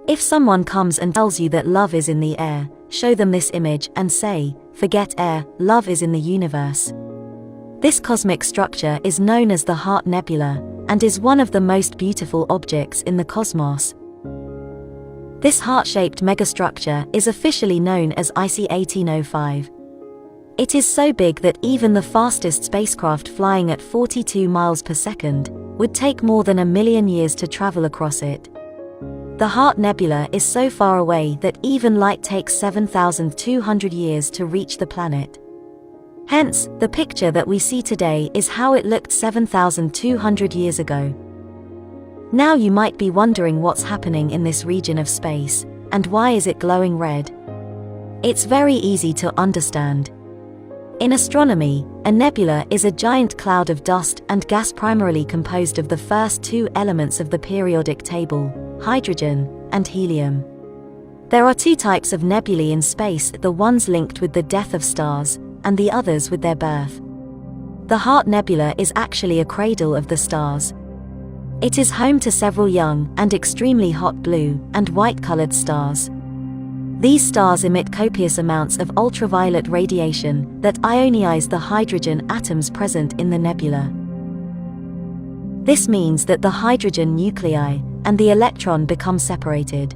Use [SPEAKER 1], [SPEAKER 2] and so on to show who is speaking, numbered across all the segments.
[SPEAKER 1] If someone comes and tells you that love is in the air, show them this image and say, "Forget air, love is in the universe." This cosmic structure is known as the Heart Nebula, and is one of the most beautiful objects in the cosmos. This heart-shaped megastructure is officially known as IC 1805. It is so big that even the fastest spacecraft flying at 42 miles per second would take more than 1,000,000 years to travel across it. The Heart Nebula is so far away that even light takes 7,200 years to reach the planet. Hence, the picture that we see today is how it looked 7,200 years ago. Now you might be wondering what's happening in this region of space, and why is it glowing red? It's very easy to understand. In astronomy, a nebula is a giant cloud of dust and gas primarily composed of the first two elements of the periodic table, hydrogen and helium. There are two types of nebulae in space, the ones linked with the death of stars, and the others with their birth. The Heart Nebula is actually a cradle of the stars. It is home to several young and extremely hot blue and white-colored stars. These stars emit copious amounts of ultraviolet radiation that ionize the hydrogen atoms present in the nebula. This means that the hydrogen nuclei and the electron become separated.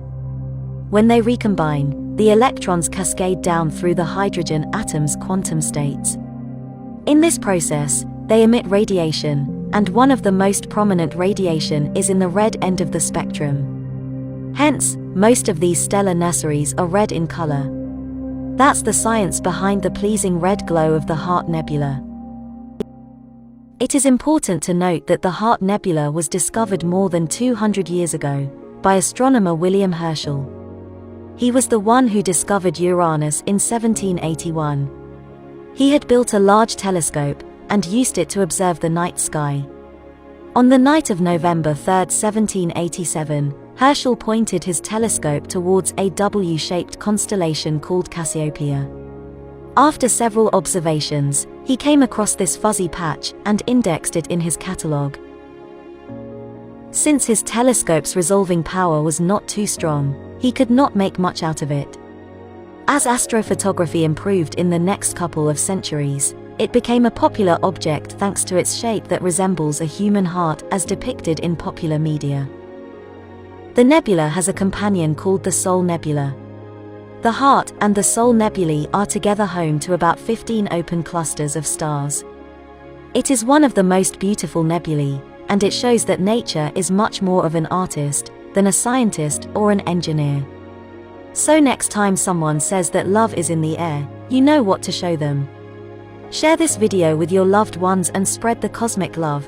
[SPEAKER 1] When they recombine, the electrons cascade down through the hydrogen atom's quantum states. In this process, they emit radiation, and one of the most prominent radiation is in the red end of the spectrum. Hence, most of these stellar nurseries are red in color. That's the science behind the pleasing red glow of the Heart Nebula. It is important to note that the Heart Nebula was discovered more than 200 years ago by astronomer William Herschel. He was the one who discovered Uranus in 1781. He had built a large telescope and used it to observe the night sky. On the night of November 3, 1787, Herschel pointed his telescope towards a W-shaped constellation called Cassiopeia. After several observations, he came across this fuzzy patch and indexed it in his catalogue. Since his telescope's resolving power was not too strong, he could not make much out of it. As astrophotography improved in the next couple of centuries, it became a popular object thanks to its shape that resembles a human heart as depicted in popular media. The nebula has a companion called the Soul Nebula. The Heart and the Soul Nebulae are together home to about 15 open clusters of stars. It is one of the most beautiful nebulae, and it shows that nature is much more of an artist than a scientist or an engineer. So next time someone says that love is in the air, you know what to show them. Share this video with your loved ones and spread the cosmic love.